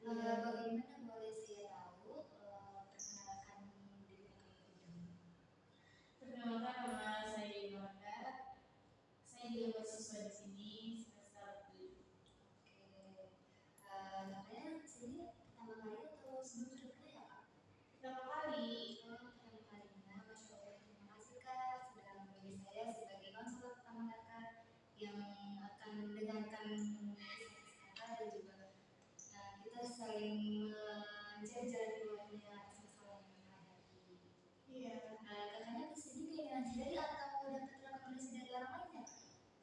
Bagaimana boleh saya tahu, perkenalkan diri kamu? Perkenalkan, nama saya Yolanda. Saya juga mahasiswa di sini semester 7. Oke, kalian kesini pertama kali atau sebelum sudah pernah ya kak? Pertama kali. Pertama kalinya, Masya Allah. Terima kasih kak sudah memilih saya sebagai konselor pertama kakak yang akan mendengarkan kisah-kisah kakak dan juga kita saling mencari jalan keluarnya atas masalah yang kita hadapi. Iya. Kakaknya kesini keinginan sendiri atau dapat rekomendasi dari orang lain ya?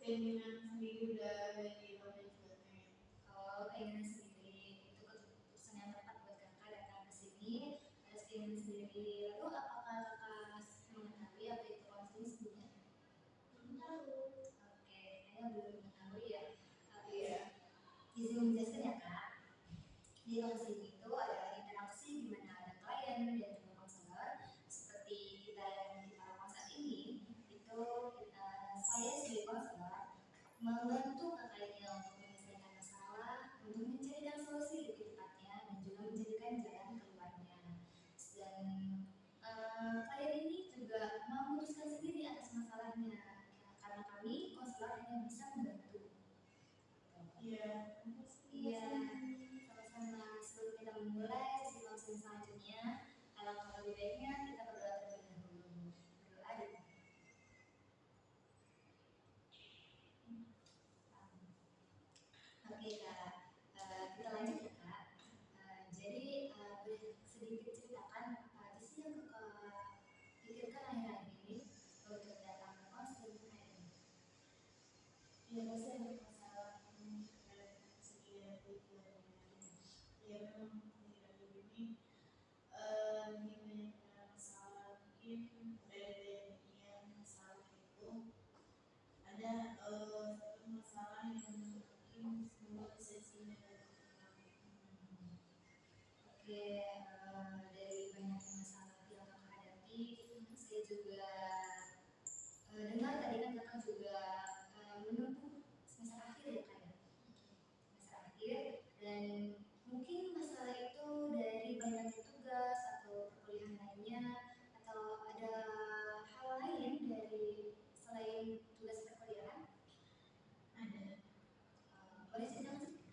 Keinginan sendiri udah dari orang juga pengen. Oh, keinginan sendiri itu keputusan yang tepat buat kakak datang ke sini atas keinginan sendiri. Lalu apakah kakak mengetahui apa itu konseling sebelumnya? Belum tahu. Oke, saya belum mengetahui ya. Iya. Izin menjelaskan ya kak. Di konseling itu adalah interaksi di mana ada klien dan juga konselor. Seperti kita yang di Paragon saat ini, itu saya sebagai konselor membantu kakaknya untuk menyelesaikan masalah, untuk mencarikan solusi lebih tepatnya, dan juga menjadikan jalan keluarnya. Dan klien ini juga memutuskan sendiri atas masalahnya, karena kami konselor hanya bisa membantu. Iya. Iya, sama-sama. Sebelum kita memulai sesi konseling selanjutnya, alangkah lebih baiknya kita berdoa terlebih dahulu. Berdoa dulu. Oke kak, kita lanjut ya kak. Jadi boleh sedikit ceritakan apa aja sih yang kakak pikirkan akhir-akhir ini untuk datang ke konseling ini? Ya pasti ada masalah segi dan pikiran. Ya memang akhir-akhir ini banyak masalah, mungkin ada masalah itu ada satu masalah yang mungkin semua bisa diselesaikan. Oke, dari banyak masalah yang kakak hadapi, saya juga dengar tadi kan kakak juga menempuh semester akhir ya kak ya? Semester akhir, dan mungkin masalah itu dari banyaknya tugas atau perkuliahan lainnya, atau ada hal lain dari selain tugas perkuliahan? Ada. Boleh ceritakan sedikit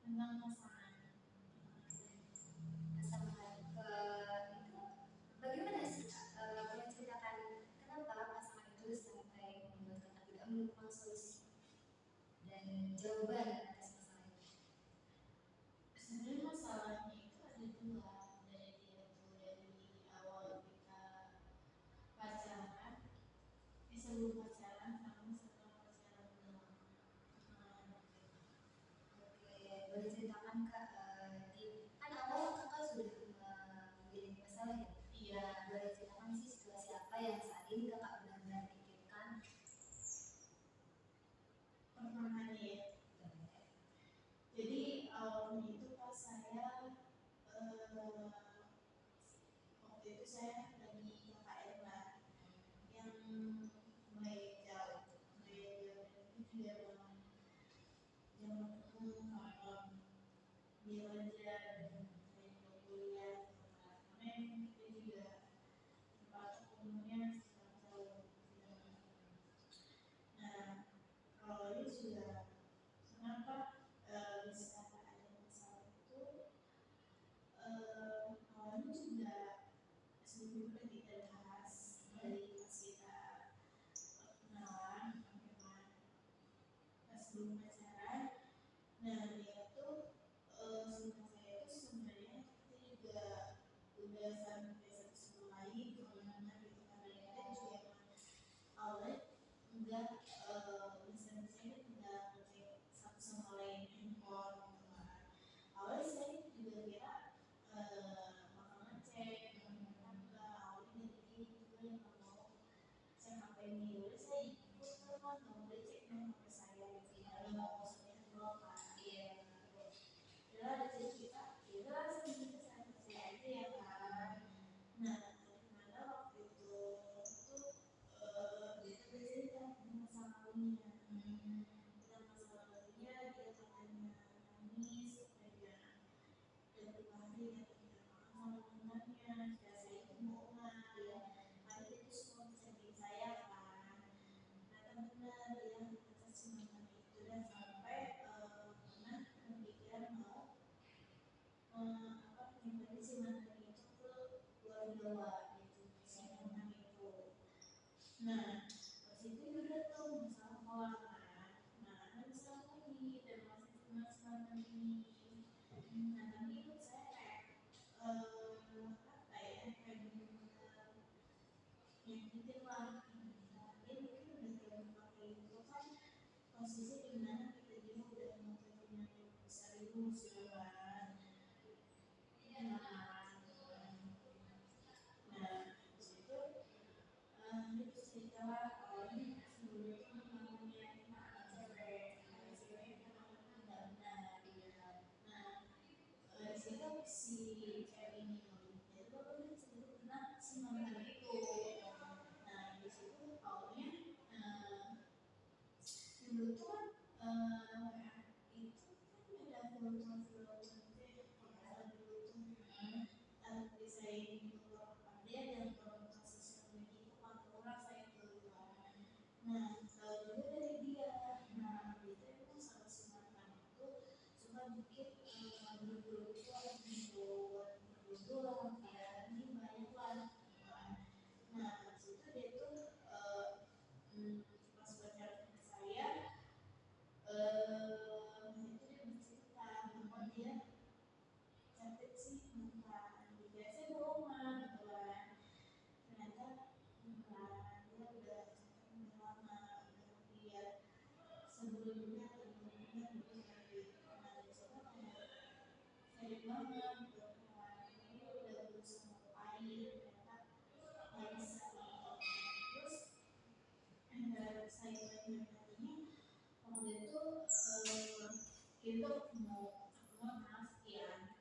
tentang pasangan. Pasangan itu bagaimana sih kak? Boleh ceritakan kenapa pasangan itu sampai membuat kakak tidak menemukan solusi dan jawaban atas masalah itu? Sebenarnya masalahnya itu ada dua, dari awal kita pacaran, sebelum pacaran sama setelah pacaran belum. Oke, boleh ceritakan kak, kan awal kakak sudah memiliki masalah ya? Iya. Boleh ceritakan sih situasi apa yang saat ini kakak benar-benar pikirkan? Pertamanya ya. Jadi awalnya itu pas saya waktu itu saya lagi KKN lah, yang mulai jauh dan itu juga jam malam dia belajar dan saya kuliah karena itu juga tempat umumnya sangat jauh. Nah, kalau ini sudah kenapa bisa ada masalah itu awalnya sudah sebelumnya kita bahas dari pas kita perkenalan pas belum pacaran. Nah dia tuh sama saya itu sebenarnya kita juga udah sampai satu sama lain kemana-mana gitu, karena kita juga awalnya enggak misalnya enggak ngecek satu sama lain handphone gitu kan. Awalnya saya juga kira bakal ngecek, enggak, awalnya jadi itu yang nggak mau cek HP ini, udah saya ikut teman nggak boleh cek HP saya gitu ya, nggak mau handphone kan. Iya. Udah ada cerita, ya udah langsung saya aja ya kan. Nah ternyata waktu itu tuh dia bercerita tentang masa lalunya, dia katanya nangis, ini. Nah tapi menurut saya kayak apa ya, kayak bener-bener nyakitin lah. Nah, dia mungkin udah terlalu pakai itu kan posisi dimana kita juga udah ngelakuin yang serius ya kan. Nah di situ dia cerita kalau ini sebelumnya tuh namanya anak cewek, anak cewek kan namanya tidak benar. Nah di situ si cewek ini dia tuh pernah si mantan itu. Nah di situ awalnya dulu tuh kan itu kan ada foto-foto gitu ya, kalau dulu tuh desain gitu, dia ada foto sosial media itu kan orang saya tuh. Nah kalau juga dari dia, nah dia itu emang sama si mantan itu suka bikin grup-grup itu buat ya ini banyak lah. Nah situ dia tuh pas pacaran sama saya itu dia bercerita bahwa dia cantik sih mantan biasanya bohongan gitu kan, ternyata bukan, dia udah cantik udah lama, udah lihat sebelumnya sebelumnya gitu kan. Nah disitu kayak sedih banget gitu kan, dia udah berusaha ngapain ternyata nggak bisa gitu. Terus saya lagi tadinya waktu itu kita mau maaf ya,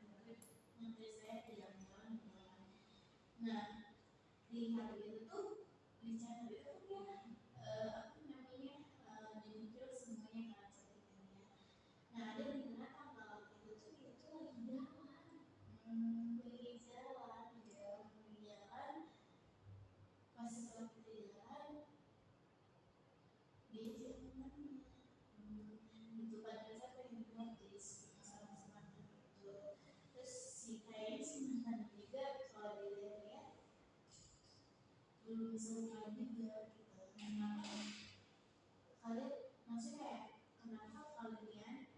menteri saya jalan-jalan gitu. Nah di hari itu tuh di channel itu tuh dia apa namanya dimuncul semuanya kan ceritanya. Nah ada di mana tanggal itu tuh dia tuh lagi jalan pas setelah kita jalan dia jadi temannya. Itu padahal saya pengen notice sama mantan itu. Terus si kayaknya si mantan juga kalau dilihat belum suka juga gitu. Memang kalian maksudnya kayak kenapa kalian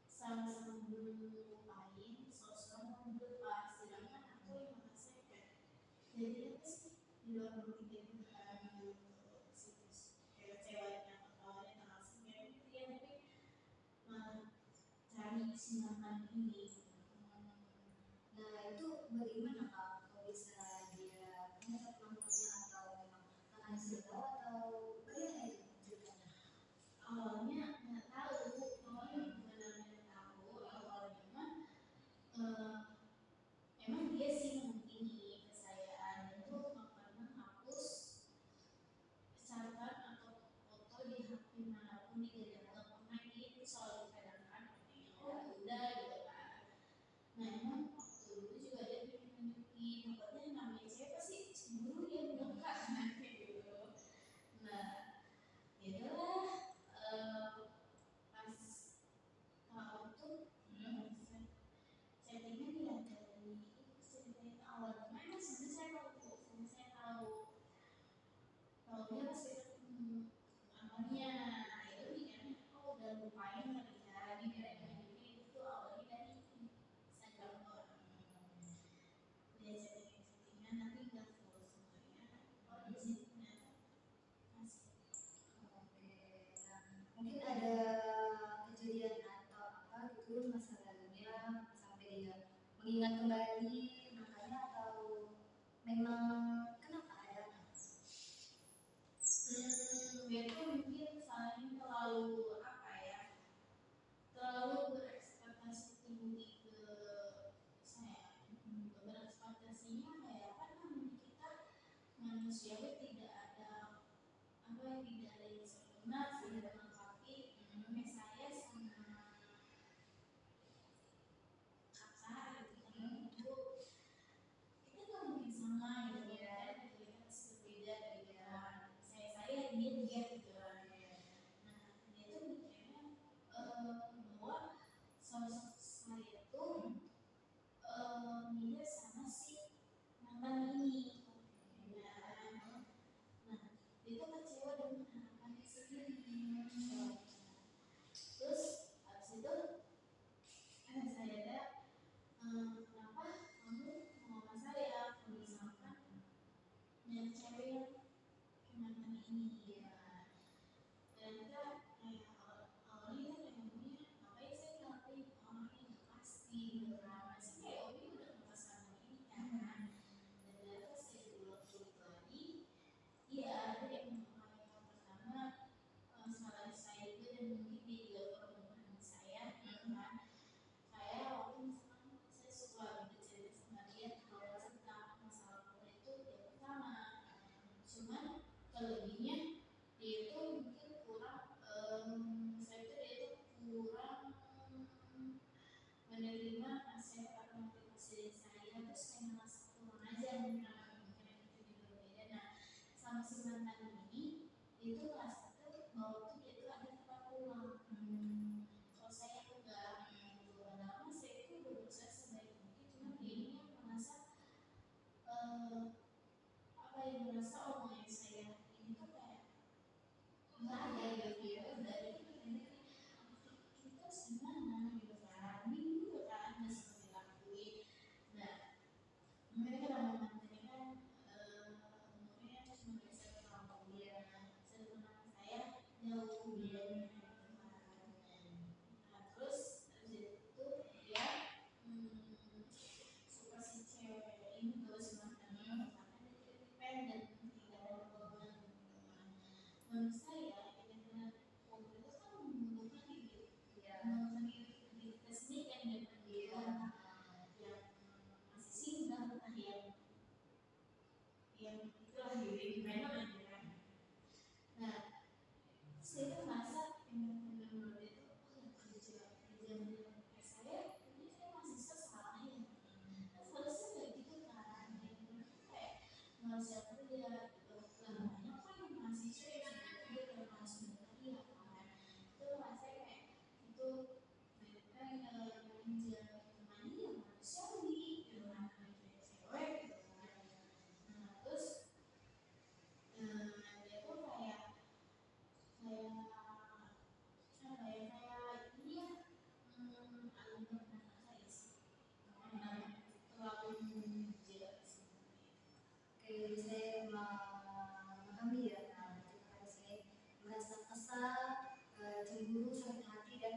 sama-sama belum lupain sosok belum lepas, sedangkan aku yang merasa kayak jadi apa sih di luar diri gitu kan gitu kayak ceweknya atau kawannya terasa kayak gitu ya, tapi malah cari si mantan ini. Nah itu bagaimana kak? Kalau bisa dia ngechat mantannya atau memang kakaknya sudah tahu atau bagaimana itu ceritanya? Awalnya nggak tahu, awalnya benar-benar tahu, awalnya mah emang dia sih menghubungi ke saya dan tuh nggak pernah hapus catatan atau foto di HP manapun dia nggak pernah gitu, selalu kadang-kadang oh udah gitu kan. Nah emang waktu dulu juga dia pengen nunjukin, takutnya namanya siapa sih cemburu ya bilang kak kayak gitu. Nah itulah pas tahu tuh settingnya dia dari itu ceritanya awal memang sebenarnya saya tahu, sebenarnya saya tahu dia pas kita awalnya itu mikirnya oh udah lupain kali ya, dikira-kira jadi itu awalnya dari Instagram orang dia settingan nanti nggak full semuanya, oh di sini ternyata masih. Oke, nah mungkin ada kejadian atau apa gitu masa lalunya sampai dia mengingat kembali makanya atau memang kenapa ada? Dia tuh mungkin salahnya terlalu apa ya, terlalu berekspektasi tinggi ke saya. Berekspektasinya kayak apa namanya, kita manusiawi tidak ada apa yang tidak ada yang sempurna, tidak melengkapi. Saya sama kakak gitu kan, itu kita nggak mungkin sama gitu ya.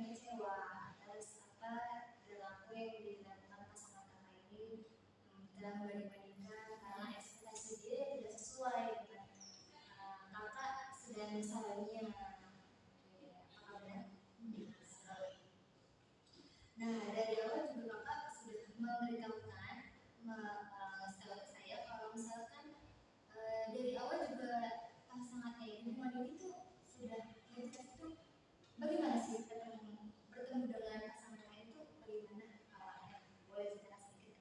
kecewa atas perilaku yang dilakukan pasangan kakak ini dalam membanding-bandingkan karena ekspektasi dia tidak sesuai dengan kakak sedang bersalahnya. Apakah benar? Nah, dari awal juga kakak sudah memberitahukan setelah saya kalau misalkan dari awal juga pasangannya ini wanita itu sudah itu bagaimana sih bertemu dengan pasangan itu bagaimana awalnya? Boleh cerita sedikit?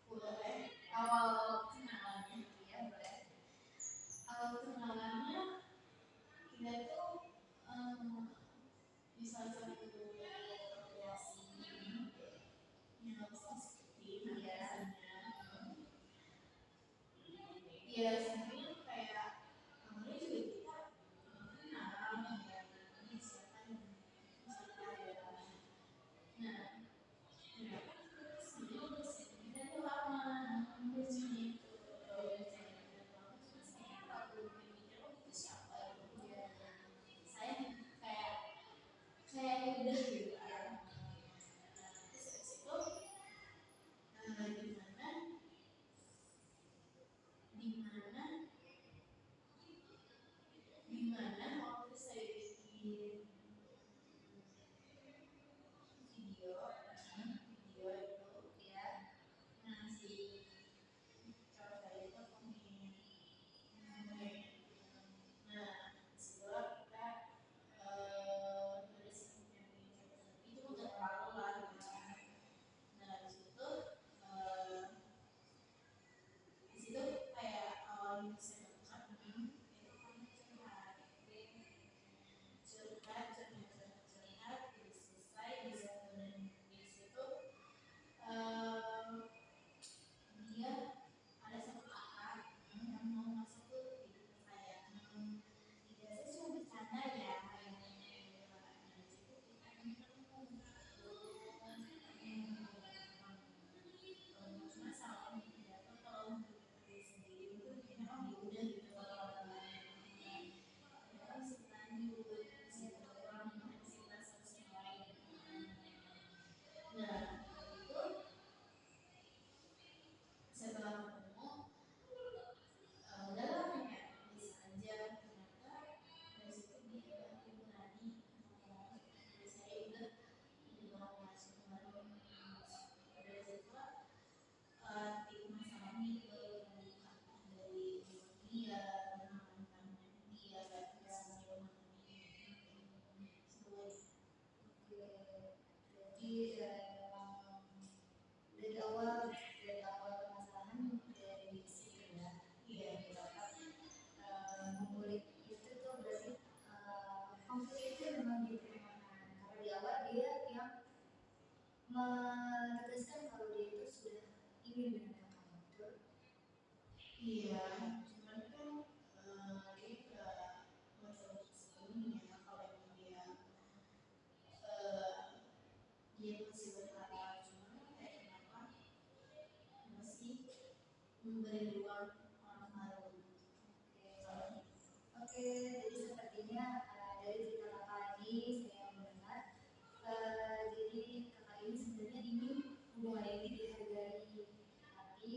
Boleh. Awal kenalannya, Iya boleh. awal kenalannya kita tuh bisa saling berkreasi, yang seperti ya sebenarnya kayak awalnya juga kita kenal ya misalkan ada nah kenapa kita sebenarnya bersedia tuh lama bersedia aku mikir oh itu siapa gitu saya kayak udah gitu kan terus habis itu dimana waktu saya bikin video itu Ya. nah si cowok saya itu komen nah setelah kita nulis itu udah terlalu lah gitu kan nah disitu kayak awalnya saya curhat itu kan curhat terus selesai bisa dan di situ dia ada satu kakak yang mau masuk ke hidup saya saya cuma bercanda ya di situ kita ketemu cuma salahnya dia tuh kalau untuk diri sendiri itu memang ya udah gitu orang masih lanjut masih orang masih rasa sama lain nah itu setelah ketemu udahlah kayak bisa aja ternyata dari situ dia berani ngomong saya udah masuk kemarin dari situ tim masalahnya ke dari dia mantannya dia semuanya Jadi dari awal permasalahan dari situ ya. iya Mengulik itu tuh berarti konflik itu memang diperlukan karena di awal dia yang menegaskan kalau dia itu sudah ingin dengan kamu betul. iya cuman kan dia nggak mencoba sebelumnya kalau emang dia masih berharap cuman kayak kenapa masih memberi ruang orang baru Oke, jadi sepertinya dari cerita kakak ini saya mendengar jadi kakak ini sebenarnya ingin hubungan ini dihargai, tapi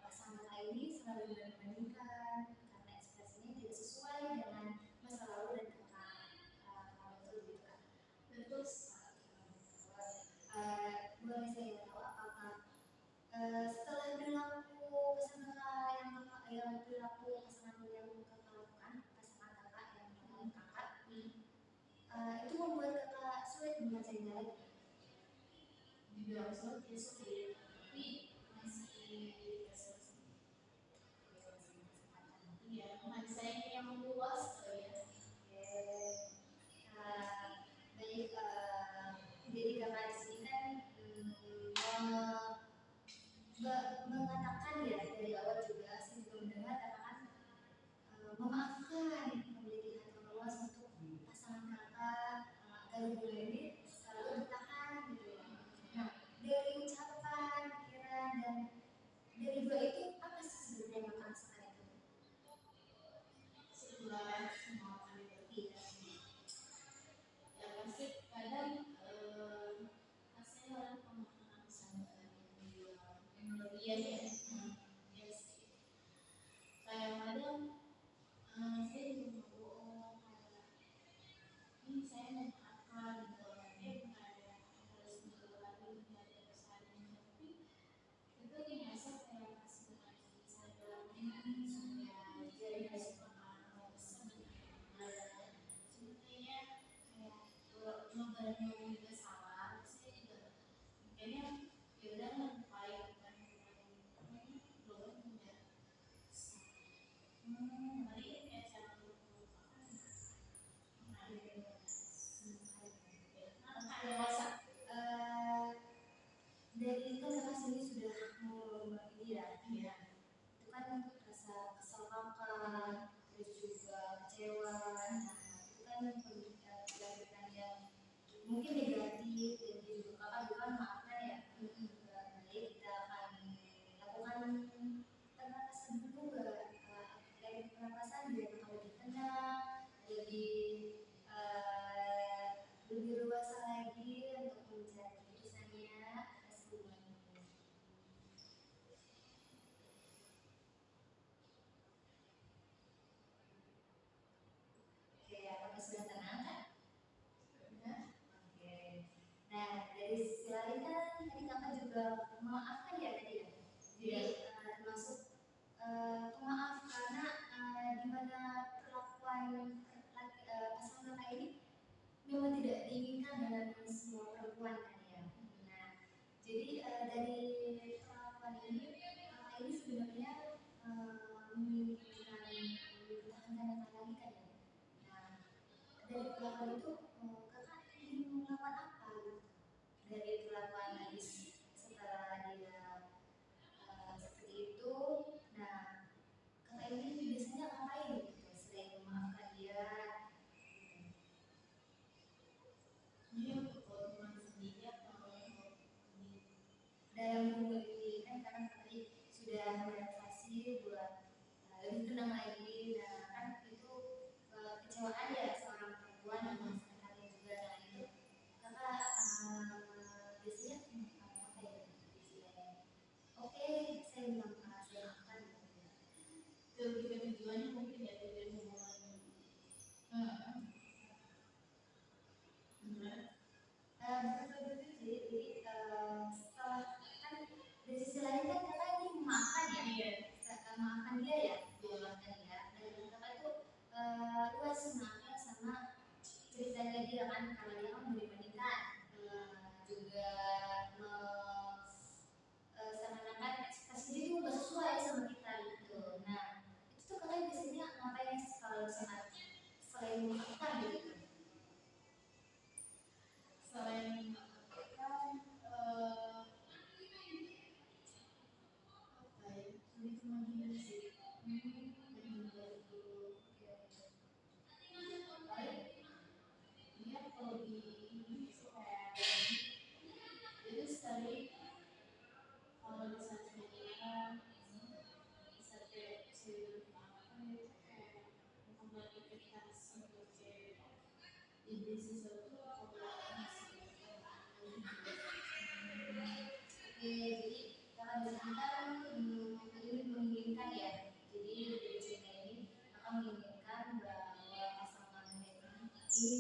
pasangan kakak ini selalu membandingkan karena ekspresinya tidak sesuai dengan masa lalu dan kakak. Kalau itu gitu kan. betul Boleh saya tahu apakah setelah berlaku pesan kakak yang perilaku pasangan yang kakak lakukan, pasangan kakak yang melakukan kakak, itu membuat kakak sulit membacainnya lagi. dibilang sulit ya sulit tapi masih iya mindset yang luas ya Baik, jadi kakak di sini kan mengatakan ya dari awal juga saya juga mendengar katakan memaafkan, memiliki hati luas untuk pasangan kakak agar hubungan ini selalu bertahan gitu ya. Nah, dari ucapan, pikiran dan iya ya, iya sih. Kayak kadang saya juga mau kayak ini saya mau makan gitu, tapi kayak harus menjalani dari pesannya, tapi itu ngerasa kayak masih lagi saya jalanin saya jadi masih makan sebenarnya kayak nyobain juga salah saya juga kayaknya yaudah baik kan belum punya tadi kayak cara melupakan nah Rasa dari kan kakak sini sudah mau ini ya, itu kan rasa kesal kakak, terus juga kecewa, nah itu kan pelajaran yang mungkin negatif dan juga kakak juga maafkan ya, baik kita akan lakukan pernapasan dulu dari pernapasan biar kakak lebih tenang, lebih luasa lagi untuk mencari keputusannya atas hubungan ini. Oke, apakah sudah tenang kan? Oke. Nah, dari sisi lain kan tadi kakak juga memaafkan ya tadi ya. Jadi termasuk pemaaf karena di mana perlakuan pasangan kakak ini memang tidak diinginkan dengan semua perempuan kan ya. Nah, jadi dari perlakuan ini kakak ini sebenarnya menginginkan mempertahankan kakak lagi kan ya. Nah, dari perlakuan itu kakak ingin melakukan apa gitu? Dari perlakuan Nadis setelah dia seperti itu, nah kakak ini biasanya ngapain gitu selain memaafkan dia? dia kebutuhan sendiri atau Dalam hubungan ini kan karena tadi sudah beradaptasi buat lebih tenang lagi, nah kan itu kecewaan ya seorang perempuan yang masyarakat juga, nah itu kakak biasanya apa ya istilahnya? Oke, saya maafkan gitu ya. tujuannya mungkin ya dari hubungan Betul jadi setelah kan dari sisi lain kan kakak ini memaafkan ya, memaafkan dia ya, memaafkan dia, dan kakak itu luas maafnya sama ceritanya dia kan, karena dia kan udah menikah, juga seakan-akan ekspektasi dia tuh nggak sesuai sama kita gitu. Nah itu tuh kalian biasanya ngapain kalau saat selain memaafkan gitu? selain memaafkan apa ya lebih ke mandiri sih menghindari dulu paling dia kalau di ini sih kayak itu sekali kalau misalnya bisa kayak cewek apa itu kayak kembali ke kita sebagai jadi sesuatu kalau masih Oke, jadi kakak di sini kan ini menginginkan ya. Jadi dari cerita ini kakak menginginkan bahwa pasangan ini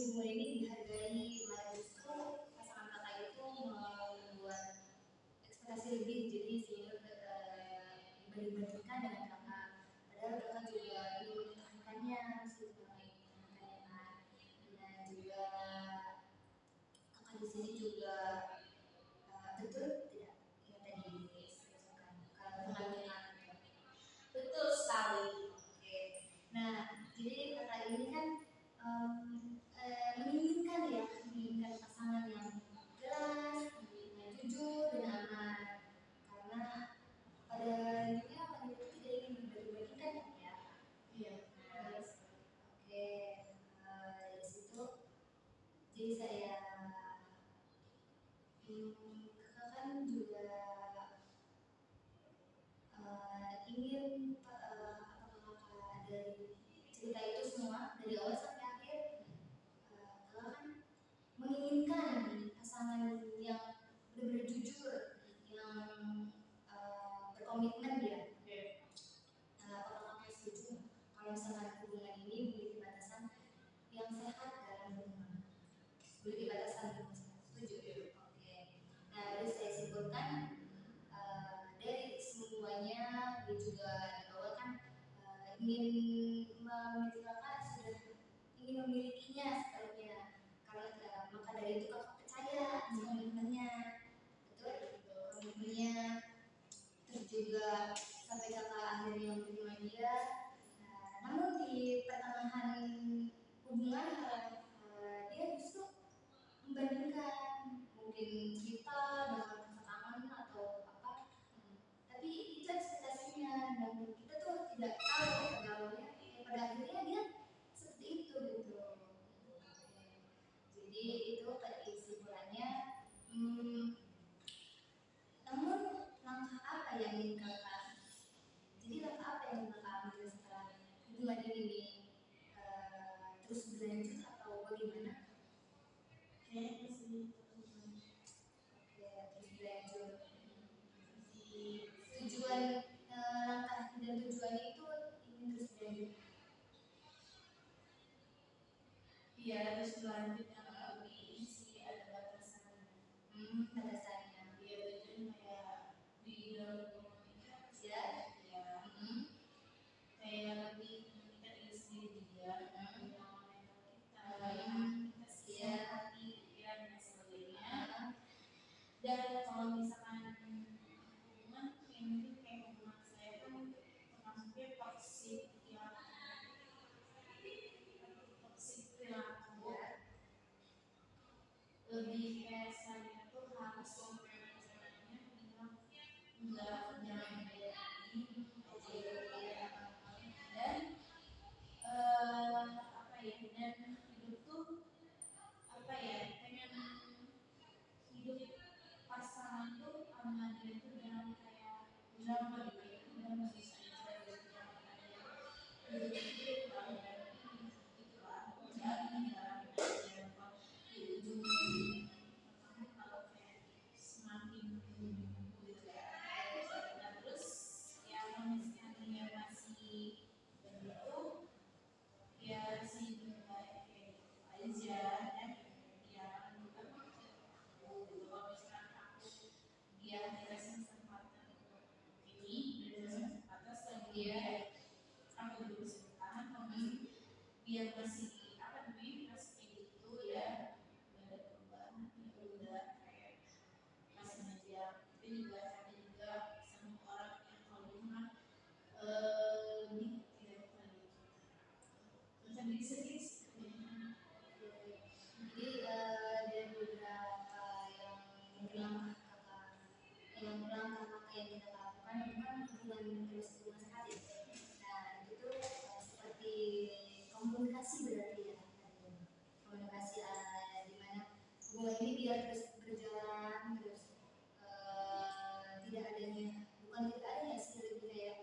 hubungan ini dihargai, malah justru pasangan kakak itu membuat ekspektasi lebih, jadi sehingga dibandingkan dengan kakak. Padahal kakak juga ingin mempertahankannya, sebenarnya mempertahankannya kan. Dan juga kakak di sini juga betul tidak yang tadi disebutkan kalau mengalihkan betul sekali. Oke, nah jadi kakak ini kan menginginkan ya, menginginkan pasangan yang jelas, yang jujur dan aman, karena pada intinya wanita itu tidak ingin dibagi-bagikan ya. iya Nah, oke, dari situ jadi saya kakak kan juga ingin apakah dari cerita itu semua dari awal sampai akhir kakak kan menginginkan pasangan yang benar-benar jujur, yang ingin memiliki kakak sudah ingin memilikinya sepenuhnya karena maka dari itu kakak percaya sama komitmennya, betul komitmennya, terus juga sampai kakak akhirnya menerima dia. Namun di pertengahan hubungan dia justru membandingkan mungkin kita dengan pasangan atau apa, tapi itu ekspektasinya dan kita tuh tidak tahu gaulnya pada akhirnya dia seperti itu gitu. Jadi itu kesimpulannya. Namun langkah apa yang ingin kakak, jadi langkah apa yang ingin kakak ambil setelah hubungan ini terus berlanjut atau bagaimana? Kayaknya masih Terus berlanjut. Tujuan langkah dan tujuannya itu ingin terus berlanjut. Iya, terus berlanjut tapi sih ada batasannya. Batasannya. Iya, tujuan kayak di dalam komunikasi ya. Kayak lebih kita diri sendiri juga, mengenal kita, kita hati, pikiran dan sebagainya. Dan kalau misalkan hubungan yang mungkin kayak hubungan saya kan termasuknya toxic ya, toxic perilaku, lebih kayak saya tuh harus sebenarnya bilang enggak, jangan kayak gini dan apa ya, dan hidup tuh apa ya, pengen hidup pasangan tuh sama dia tuh jangan kayak drama gitu ya, dan bisa aja gitu, jangan kayak hidup itu terlalu gitu lah, jalanin aja kalau di ujung kamu kalau kayak semakin gitu ya. Nah terus ya kalau misalkan dia masih begitu ya sih kayak gitu aja, dan ya juga kalau misalkan aku dia dikasih kesempatan untuk ini, dikasih kesempatan setelah dia aku juga bisa bertahan. Kalau dia masih apa namanya masih kayak gitu ya nggak ada perubahan, ya udah kayak masih aja. Tapi juga ada juga sama orang yang kalau memang lebih tidak kali tentang diri sendiri sebenarnya. Jadi dari beberapa yang langkah kakak yang kita lakukan itu kan hubungan terus hubungan sehat ya. Nah itu tuh seperti komunikasi berarti ya, komunikasi di mana hubungan ini biar terus berjalan terus tidak adanya, bukan tidak adanya sih, lebih kayak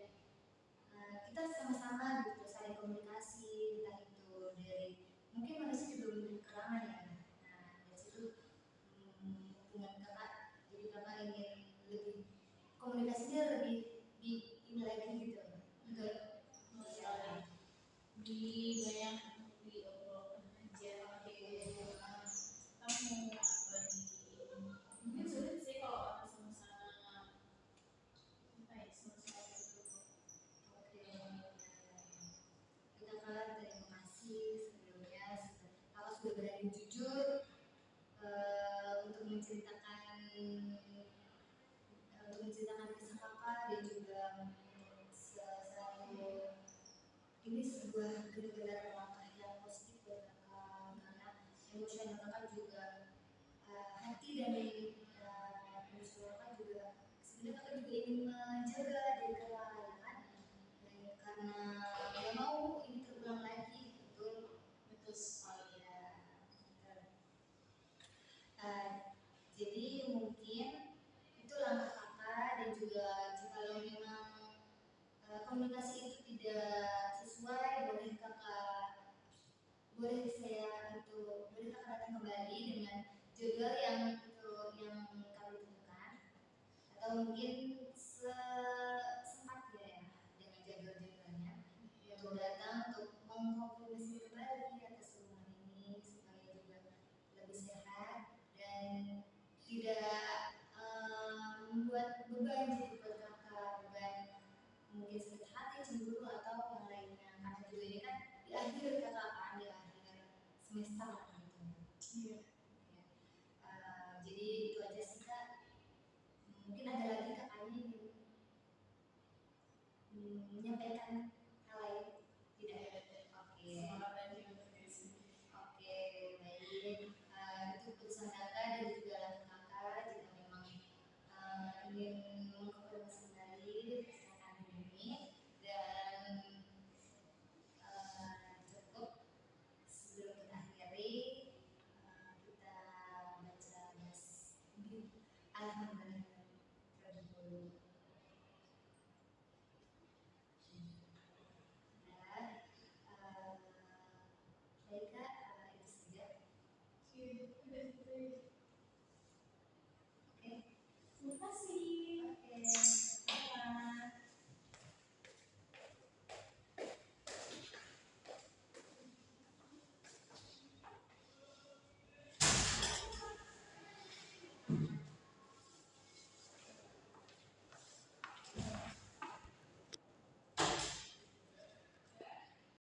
kita sama-sama gitu saling komunikasi, entah itu dari mungkin manusia juga memiliki kekurangan ya. Nah dari situ hubungan kakak, jadi kakak ingin lebih komunikasinya lebih di ini lagi gitu, enggak Di yang diobrolkan aja kamu apa di mungkin sulit sih kalau sama-sama apa ya, sama-sama itu. Kita kan terima kasih sebelumnya kakak sudah berani jujur untuk menceritakan kisah kakak dan juga selalu ini sebuah benar-benar langkah yang positif buat kakak karena emosional kakak juga hati dan emosional kakak juga sebenarnya kakak juga ingin menjaga diri kakak ya kan, karena nggak mau ini terulang lagi, betul sekali ya. Jadi mungkin itu langkah kakak dan juga jika memang komunikasi itu tidak sesuai, boleh saya itu boleh kakak datang kembali dengan jadwal yang itu yang kami tentukan, atau mungkin sempatnya ya dengan jadwal-jadwalnya untuk datang untuk mengkonfirmasi kembali atas hubungan ini supaya juga lebih sehat dan tidak membuat beban jadi buat kakak, beban mungkin sakit hati, cemburu atau yang lain. semesta gitu. Iya. Jadi itu aja sih Kak. Mungkin ada lagi kakaknya yang menyampaikan hal lain? Tidak. Oke. Semangat aja untuk diri sendiri. Oke, baik. Itu keputusan kakak dan juga langkah kakak jika memang ingin mengkonfirmasi kembali tentang ini dan cukup sebelum kita akhiri kita baca nas Al-Hamdulillah terlebih dahulu.